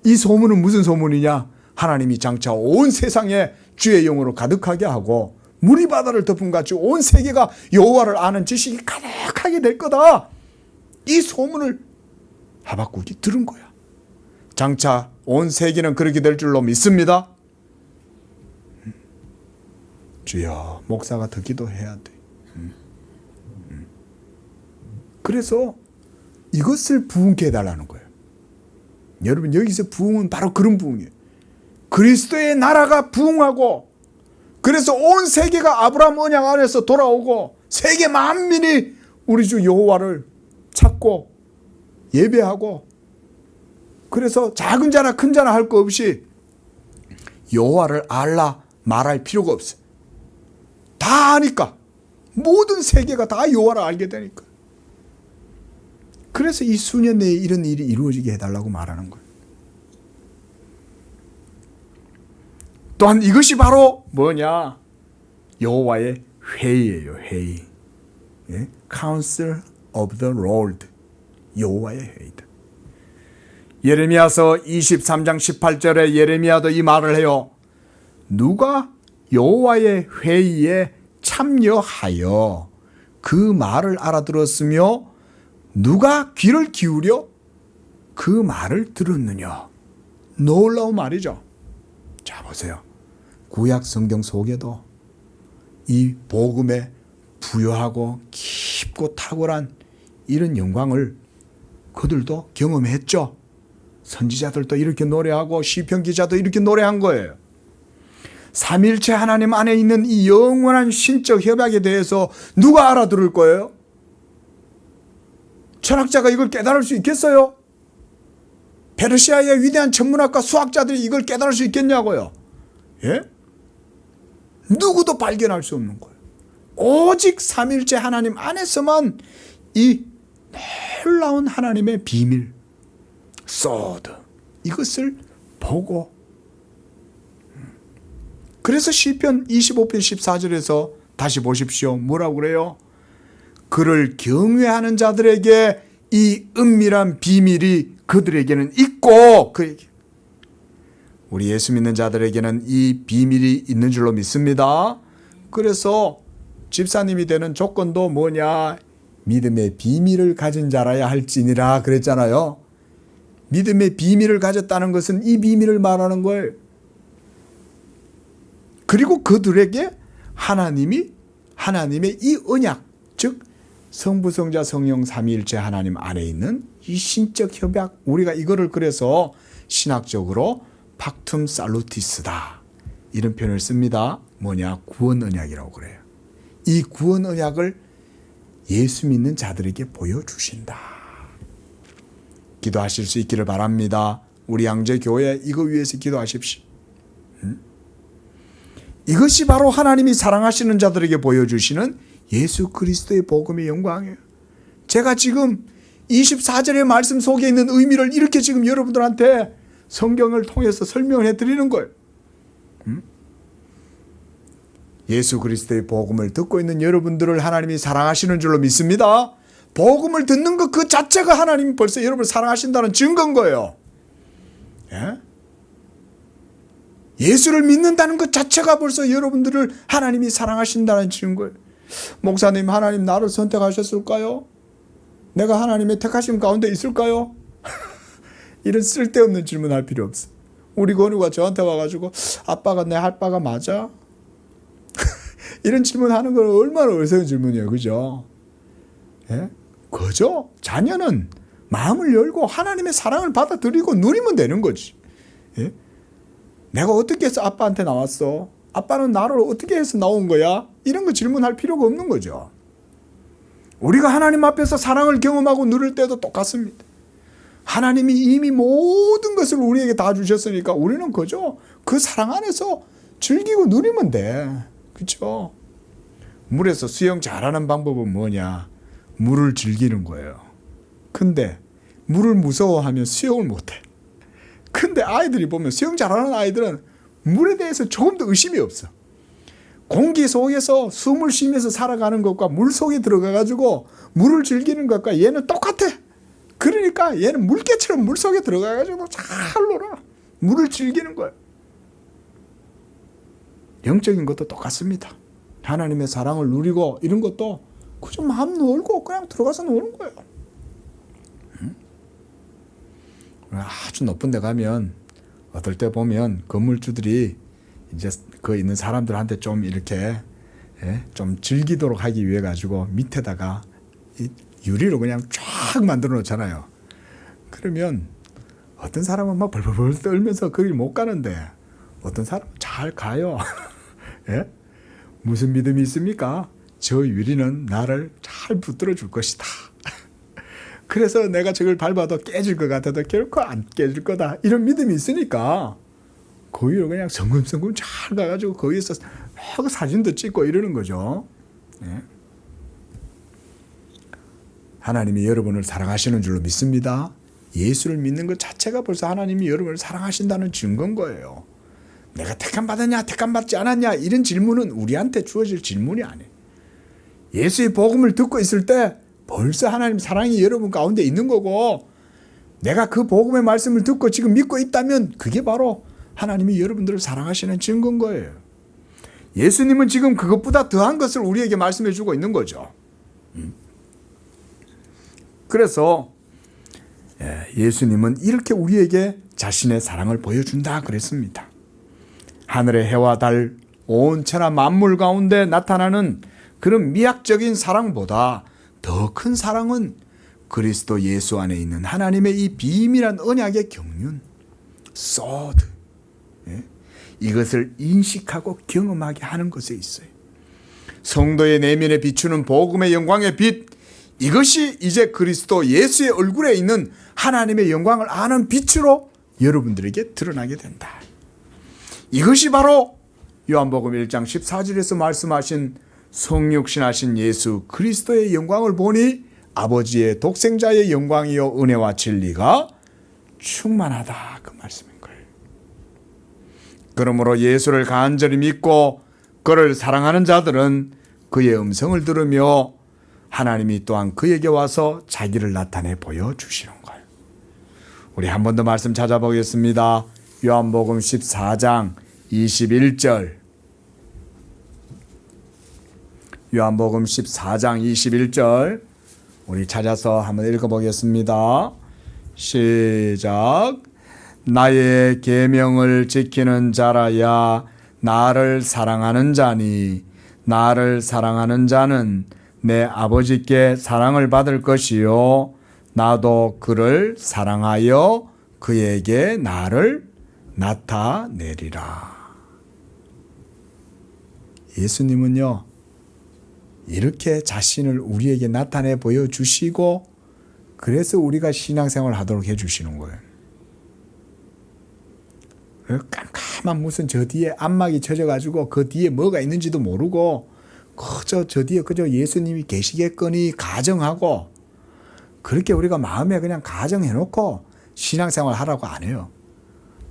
이 소문은 무슨 소문이냐? 하나님이 장차 온 세상에 주의 영으로 가득하게 하고 물이 바다를 덮은 같이 온 세계가 여호와를 아는 지식이 가득하게 될 거다. 이 소문을 하박국이 들은 거야. 장차 온 세계는 그렇게 될 줄로 믿습니다. 주여, 목사가 더 기도해야 돼. 그래서 이것을 부응케 해달라는 거예요. 여러분 여기서 부응은 바로 그런 부응이에요. 그리스도의 나라가 부응하고, 그래서 온 세계가 아브라함 언약 안에서 돌아오고 세계 만민이 우리 주 여호와를 찾고 예배하고, 그래서 작은 자나 큰 자나 할 거 없이 여호와를 알라 말할 필요가 없어요. 다 아니까. 모든 세계가 다 여호와를 알게 되니까. 그래서 이 수년 내에 이런 일이 이루어지게 해달라고 말하는 거예요. 또한 이것이 바로 뭐냐? 여호와의 회의예요. 회의. Council of the Lord. 여호와의 회의다. 예레미야서 23장 18절에 예레미야도 이 말을 해요. 누가 여호와의 회의에 참여하여 그 말을 알아들었으며 누가 귀를 기울여 그 말을 들었느냐. 놀라운 말이죠. 자, 보세요. 구약 성경 속에도 이 복음에 부유하고 깊고 탁월한 이런 영광을 그들도 경험했죠. 선지자들도 이렇게 노래하고 시편 기자도 이렇게 노래한 거예요. 삼일체 하나님 안에 있는 이 영원한 신적 협약에 대해서 누가 알아들을 거예요? 철학자가 이걸 깨달을 수 있겠어요? 페르시아의 위대한 천문학과 수학자들이 이걸 깨달을 수 있겠냐고요? 예? 누구도 발견할 수 없는 거예요. 오직 삼일체 하나님 안에서만 이 놀라운 하나님의 비밀, 소드, 이것을 보고, 그래서 시편 25편 14절에서 다시 보십시오. 뭐라고 그래요? 그를 경외하는 자들에게 이 은밀한 비밀이 그들에게는 있고, 우리 예수 믿는 자들에게는 이 비밀이 있는 줄로 믿습니다. 그래서 집사님이 되는 조건도 뭐냐? 믿음의 비밀을 가진 자라야 할지니라 그랬잖아요. 믿음의 비밀을 가졌다는 것은 이 비밀을 말하는 거예요. 그리고 그들에게 하나님의 이 언약, 즉 성부, 성자, 성령 삼위일체 하나님 안에 있는 이 신적 협약, 우리가 이거를 그래서 신학적으로 팍툼 살루티스다 이런 표현을 씁니다. 뭐냐? 구원 언약이라고 그래요. 이 구원 언약을 예수 믿는 자들에게 보여주신다. 기도하실 수 있기를 바랍니다. 우리 양재교회 이거 위해서 기도하십시오. 이것이 바로 하나님이 사랑하시는 자들에게 보여주시는 예수 그리스도의 복음의 영광이에요. 제가 지금 24절의 말씀 속에 있는 의미를 이렇게 지금 여러분들한테 성경을 통해서 설명을 해드리는 거예요. 예수 그리스도의 복음을 듣고 있는 여러분들을 하나님이 사랑하시는 줄로 믿습니다. 복음을 듣는 것 그 자체가 하나님이 벌써 여러분을 사랑하신다는 증거인 거예요. 예? 예수를 믿는다는 것 자체가 벌써 여러분들을 하나님이 사랑하신다는 증거예요. 목사님, 하나님 나를 선택하셨을까요? 내가 하나님의 택하심 가운데 있을까요? 이런 쓸데없는 질문할 필요 없어. 우리 건우가 저한테 와가지고 아빠가 내 할 바가 맞아? 이런 질문하는 건 얼마나 어리석은 질문이에요. 그죠? 예? 그죠? 자녀는 마음을 열고 하나님의 사랑을 받아들이고 누리면 되는 거지. 예? 내가 어떻게 해서 아빠한테 나왔어? 아빠는 나를 어떻게 해서 나온 거야? 이런 거 질문할 필요가 없는 거죠. 우리가 하나님 앞에서 사랑을 경험하고 누릴 때도 똑같습니다. 하나님이 이미 모든 것을 우리에게 다 주셨으니까 우리는 그저 그 사랑 안에서 즐기고 누리면 돼. 그렇죠? 물에서 수영 잘하는 방법은 뭐냐? 물을 즐기는 거예요. 근데 물을 무서워하면 수영을 못해. 근데 아이들이 보면 수영 잘하는 아이들은 물에 대해서 조금 더 의심이 없어. 공기 속에서 숨을 쉬면서 살아가는 것과 물 속에 들어가가지고 물을 즐기는 것과 얘는 똑같아. 그러니까 얘는 물개처럼 물 속에 들어가가지고 잘 놀아. 물을 즐기는 거예요. 영적인 것도 똑같습니다. 하나님의 사랑을 누리고 이런 것도 그저 마음 놀고 그냥 들어가서 노는 거예요. 아주 높은 데 가면 어떨 때 보면 건물주들이 이제 그 있는 사람들한테 좀 이렇게 좀 즐기도록 하기 위해 가지고 밑에다가 유리로 그냥 쫙 만들어 놓잖아요. 그러면 어떤 사람은 막 벌벌벌 떨면서 거길 못 가는데 어떤 사람은 잘 가요. 예? 무슨 믿음이 있습니까? 저 유리는 나를 잘 붙들어 줄 것이다. 그래서 내가 저걸 밟아도 깨질 것 같아도 결코 안 깨질 거다. 이런 믿음이 있으니까 거기로 그냥 성금성금 잘 가가지고 거기서 사진도 찍고 이러는 거죠. 예? 하나님이 여러분을 사랑하시는 줄로 믿습니다. 예수를 믿는 것 자체가 벌써 하나님이 여러분을 사랑하신다는 증거인 거예요. 내가 택함 받았냐 택함 받지 않았냐 이런 질문은 우리한테 주어질 질문이 아니에요. 예수의 복음을 듣고 있을 때 벌써 하나님 사랑이 여러분 가운데 있는 거고 내가 그 복음의 말씀을 듣고 지금 믿고 있다면 그게 바로 하나님이 여러분들을 사랑하시는 증거인 거예요. 예수님은 지금 그것보다 더한 것을 우리에게 말씀해 주고 있는 거죠. 그래서 예수님은 이렇게 우리에게 자신의 사랑을 보여준다 그랬습니다. 하늘의 해와 달, 온 천하 만물 가운데 나타나는 그런 미학적인 사랑보다 더 큰 사랑은 그리스도 예수 안에 있는 하나님의 이 비밀한 언약의 경륜, 소드, 이것을 인식하고 경험하게 하는 것에 있어요. 성도의 내면에 비추는 복음의 영광의 빛, 이것이 이제 그리스도 예수의 얼굴에 있는 하나님의 영광을 아는 빛으로 여러분들에게 드러나게 된다. 이것이 바로 요한복음 1장 14절에서 말씀하신 성육신하신 예수 그리스도의 영광을 보니 아버지의 독생자의 영광이요 은혜와 진리가 충만하다, 그 말씀인 거예요. 그러므로 예수를 간절히 믿고 그를 사랑하는 자들은 그의 음성을 들으며 하나님이 또한 그에게 와서 자기를 나타내 보여주시는 거예요. 우리 한 번 더 말씀 찾아보겠습니다. 요한복음 14장 21절. 요한복음 14장 21절 우리 찾아서 한번 읽어보겠습니다. 시작. 나의 계명을 지키는 자라야 나를 사랑하는 자니 나를 사랑하는 자는 내 아버지께 사랑을 받을 것이요 나도 그를 사랑하여 그에게 나를 나타내리라. 예수님은요, 이렇게 자신을 우리에게 나타내 보여주시고 그래서 우리가 신앙생활을 하도록 해주시는 거예요. 깜깜한 무슨 저 뒤에 안막이 쳐져가지고 그 뒤에 뭐가 있는지도 모르고 그저 저 뒤에 그저 예수님이 계시겠거니 가정하고 그렇게 우리가 마음에 그냥 가정해놓고 신앙생활 하라고 안 해요.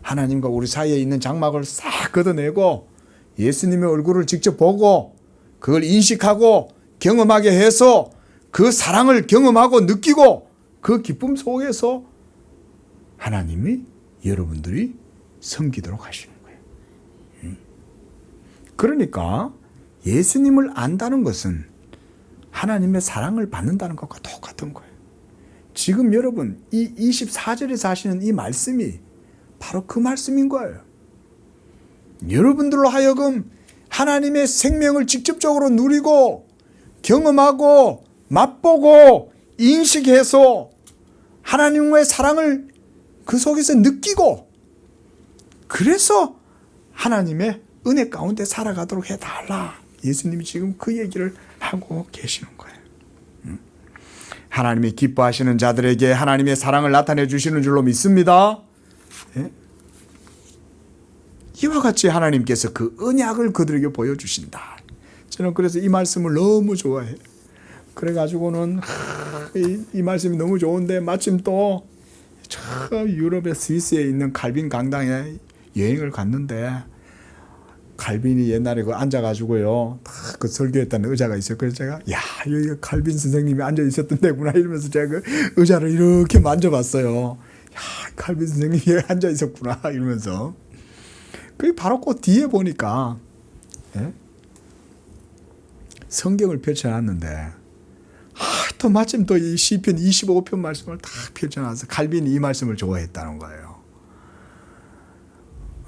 하나님과 우리 사이에 있는 장막을 싹 걷어내고 예수님의 얼굴을 직접 보고 그걸 인식하고 경험하게 해서 그 사랑을 경험하고 느끼고 그 기쁨 속에서 하나님이 여러분들이 섬기도록 하시는 거예요. 그러니까 예수님을 안다는 것은 하나님의 사랑을 받는다는 것과 똑같은 거예요. 지금 여러분 이 24절에서 하시는 이 말씀이 바로 그 말씀인 거예요. 여러분들로 하여금 하나님의 생명을 직접적으로 누리고 경험하고 맛보고 인식해서 하나님과의 사랑을 그 속에서 느끼고 그래서 하나님의 은혜 가운데 살아가도록 해달라. 예수님이 지금 그 얘기를 하고 계시는 거예요. 하나님이 기뻐하시는 자들에게 하나님의 사랑을 나타내 주시는 줄로 믿습니다. 예? 이와 같이 하나님께서 그 언약을 그들에게 보여주신다. 저는 그래서 이 말씀을 너무 좋아해요. 그래가지고는 이 말씀이 너무 좋은데 마침 또 유럽의 스위스에 있는 칼빈 강당에 여행을 갔는데 칼빈이 옛날에 그 앉아가지고요 그 설교했다는 의자가 있어요. 그래서 제가 야 여기 칼빈 선생님이 앉아 있었던 데구나 이러면서 제가 그 의자를 이렇게 만져봤어요. 야 칼빈 선생님이 여기 앉아 있었구나 이러면서 그 바로 그 뒤에 보니까 예? 성경을 펼쳐놨는데 또 마침 또 이 시편 25편 말씀을 딱 펼쳐놔서 칼빈이 이 말씀을 좋아했다는 거예요.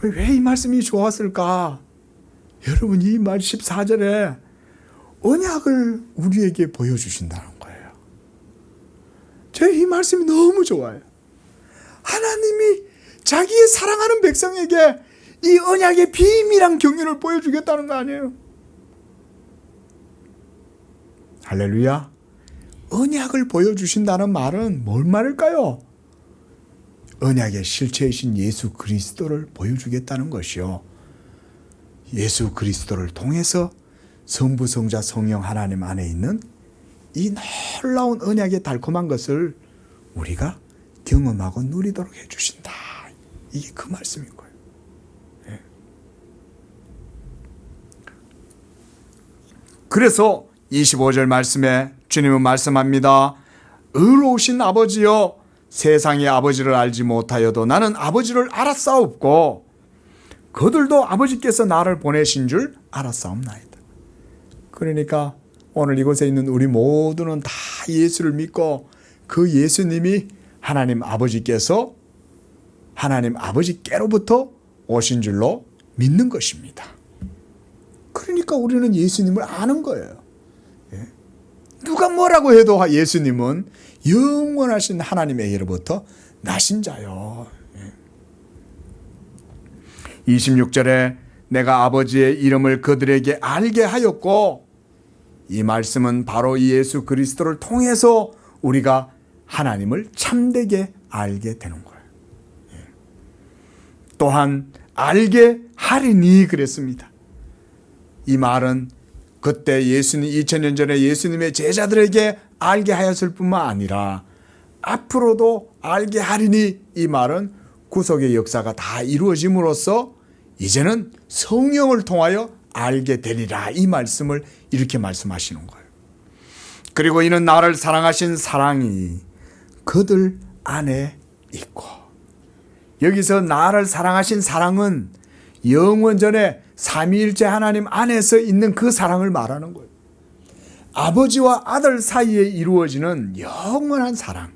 왜 이 말씀이 좋았을까? 여러분 이 말 14절에 언약을 우리에게 보여주신다는 거예요. 제가 이 말씀이 너무 좋아요. 하나님이 자기의 사랑하는 백성에게 이 언약의 비밀한 경륜을 보여주겠다는 거 아니에요? 할렐루야. 언약을 보여주신다는 말은 뭘 말일까요? 언약의 실체이신 예수 그리스도를 보여주겠다는 것이요. 예수 그리스도를 통해서 성부, 성자, 성령 하나님 안에 있는 이 놀라운 언약의 달콤한 것을 우리가 경험하고 누리도록 해주신다. 이게 그 말씀인 거예요. 네. 그래서 25절 말씀에 주님은 말씀합니다. 의로우신 아버지여 세상의 아버지를 알지 못하여도 나는 아버지를 알았사옵고 그들도 아버지께서 나를 보내신 줄 알았사옵나이다. 그러니까 오늘 이곳에 있는 우리 모두는 다 예수를 믿고 그 예수님이 하나님 아버지께서 하나님 아버지께로부터 오신 줄로 믿는 것입니다. 그러니까 우리는 예수님을 아는 거예요. 누가 뭐라고 해도 예수님은 영원하신 하나님에게로부터 나신 자요. 26절에 내가 아버지의 이름을 그들에게 알게 하였고, 이 말씀은 바로 예수 그리스도를 통해서 우리가 하나님을 참되게 알게 되는 거예요. 또한 알게 하리니 그랬습니다. 이 말은 그때 예수님 2000년 전에 예수님의 제자들에게 알게 하였을 뿐만 아니라 앞으로도 알게 하리니, 이 말은 구속의 역사가 다 이루어짐으로써 이제는 성령을 통하여 알게 되리라, 이 말씀을 이렇게 말씀하시는 거예요. 그리고 이는 나를 사랑하신 사랑이 그들 안에 있고, 여기서 나를 사랑하신 사랑은 영원전에 삼위일체 하나님 안에서 있는 그 사랑을 말하는 거예요. 아버지와 아들 사이에 이루어지는 영원한 사랑.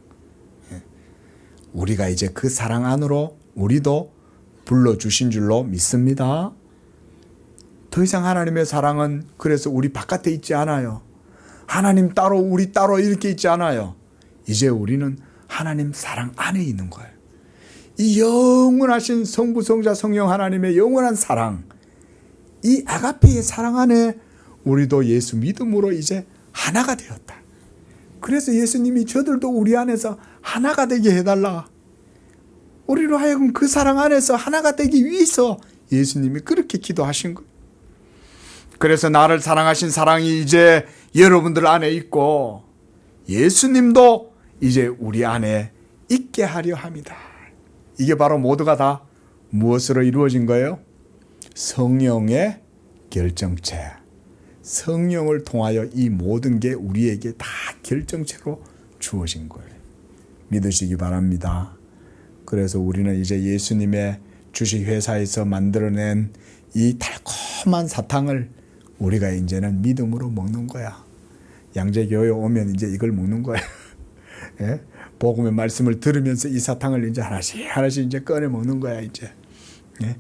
우리가 이제 그 사랑 안으로 우리도 불러주신 줄로 믿습니다. 더 이상 하나님의 사랑은 그래서 우리 바깥에 있지 않아요. 하나님 따로 우리 따로 이렇게 있지 않아요. 이제 우리는 하나님 사랑 안에 있는 거예요. 이 영원하신 성부 성자 성령 하나님의 영원한 사랑, 이 아가페의 사랑 안에 우리도 예수 믿음으로 이제 하나가 되었다. 그래서 예수님이 저들도 우리 안에서 하나가 되게 해달라, 우리로 하여금 그 사랑 안에서 하나가 되기 위해서 예수님이 그렇게 기도하신 거예요. 그래서 나를 사랑하신 사랑이 이제 여러분들 안에 있고 예수님도 이제 우리 안에 있게 하려 합니다. 이게 바로 모두가 다 무엇으로 이루어진 거예요? 성령의 결정체. 성령을 통하여 이 모든 게 우리에게 다 결정체로 주어진 거예요. 믿으시기 바랍니다. 그래서 우리는 이제 예수님의 주식회사에서 만들어낸 이 달콤한 사탕을 우리가 이제는 믿음으로 먹는 거야. 양재교회 오면 이제 이걸 먹는 거야. 예? 복음의 말씀을 들으면서 이 사탕을 이제 하나씩 이제 꺼내 먹는 거야, 이제. 예?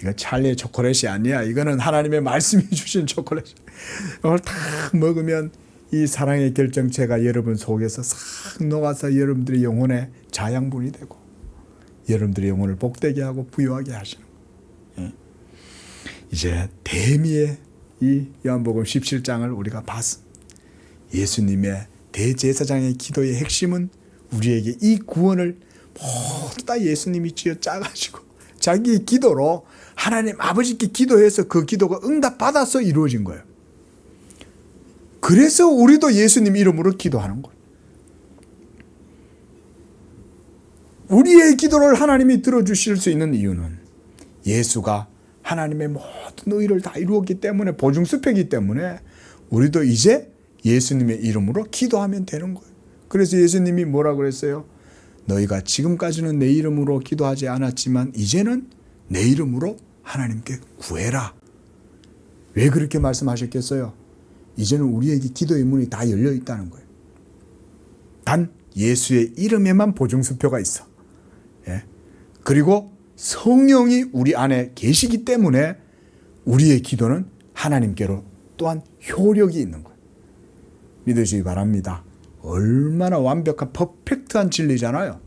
이거 찰리의 초콜릿이 아니야. 이거는 하나님의 말씀이 주신 초콜릿. 이걸 딱 먹으면 이 사랑의 결정체가 여러분 속에서 싹 녹아서 여러분들의 영혼의 자양분이 되고 여러분들의 영혼을 복되게 하고 부유하게 하시는 거예요. 예? 이제 대미의 이 요한복음 17장을 우리가 봤습니다. 예수님의 대제사장의 기도의 핵심은 우리에게 이 구원을 모두 다 예수님이 쥐어 짜가지고 자기의 기도로 하나님 아버지께 기도해서 그 기도가 응답받아서 이루어진 거예요. 그래서 우리도 예수님 이름으로 기도하는 거예요. 우리의 기도를 하나님이 들어주실 수 있는 이유는 예수가 하나님의 모든 의를 다 이루었기 때문에, 보증수표이기 때문에 우리도 이제 예수님의 이름으로 기도하면 되는 거예요. 그래서 예수님이 뭐라고 그랬어요? 너희가 지금까지는 내 이름으로 기도하지 않았지만 이제는 내 이름으로 하나님께 구해라. 왜 그렇게 말씀하셨겠어요? 이제는 우리에게 기도의 문이 다 열려 있다는 거예요. 단 예수의 이름에만 보증수표가 있어. 예? 그리고 성령이 우리 안에 계시기 때문에 우리의 기도는 하나님께로 또한 효력이 있는 거예요. 믿으시기 바랍니다. 얼마나 완벽한 퍼펙트한 진리잖아요.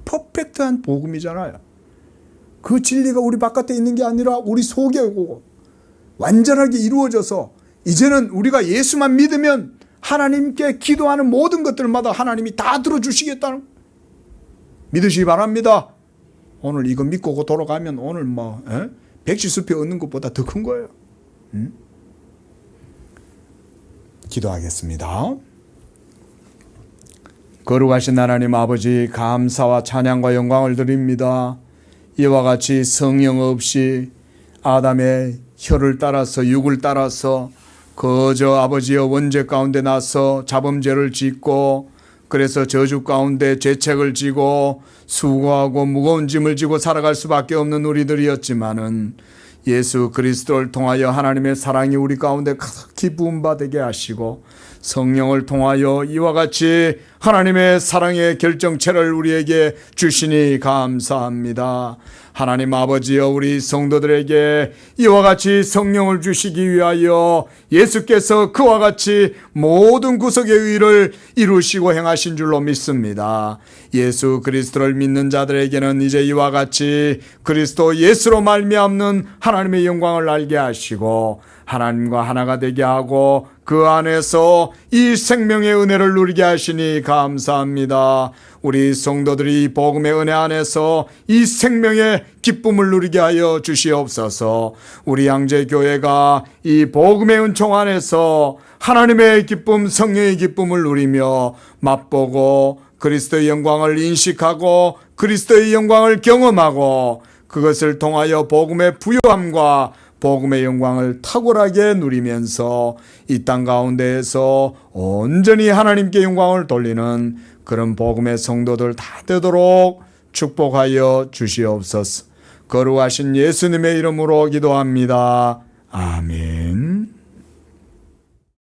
퍼펙트한 복음이잖아요. 그 진리가 우리 바깥에 있는 게 아니라 우리 속에 오고 완전하게 이루어져서 이제는 우리가 예수만 믿으면 하나님께 기도하는 모든 것들마다 하나님이 다 들어주시겠다는 거예요. 믿으시기 바랍니다. 오늘 이거 믿고 돌아가면 오늘 백지수표 얻는 것보다 더 큰 거예요. 기도하겠습니다. 거룩하신 하나님 아버지, 감사와 찬양과 영광을 드립니다. 이와 같이 성령 없이 아담의 혀를 따라서 육을 따라서 그저 아버지의 원죄 가운데 나서 자범죄를 짓고 그래서 저주 가운데 죄책을 지고 수고하고 무거운 짐을 지고 살아갈 수밖에 없는 우리들이었지만은 예수 그리스도를 통하여 하나님의 사랑이 우리 가운데 가득히 부음받게 하시고 성령을 통하여 이와 같이 하나님의 사랑의 결정체를 우리에게 주시니 감사합니다. 하나님 아버지여, 우리 성도들에게 이와 같이 성령을 주시기 위하여 예수께서 그와 같이 모든 구속의 의를 이루시고 행하신 줄로 믿습니다. 예수 그리스도를 믿는 자들에게는 이제 이와 같이 그리스도 예수로 말미암는 하나님의 영광을 알게 하시고 하나님과 하나가 되게 하고 그 안에서 이 생명의 은혜를 누리게 하시니 감사합니다. 우리 성도들이 복음의 은혜 안에서 이 생명의 기쁨을 누리게 하여 주시옵소서. 우리 양재교회가 이 복음의 은총 안에서 하나님의 기쁨, 성령의 기쁨을 누리며 맛보고 그리스도의 영광을 인식하고 그리스도의 영광을 경험하고 그것을 통하여 복음의 부요함과 복음의 영광을 탁월하게 누리면서 이 땅 가운데에서 온전히 하나님께 영광을 돌리는 그런 복음의 성도들 다 되도록 축복하여 주시옵소서. 거룩하신 예수님의 이름으로 기도합니다. 아멘.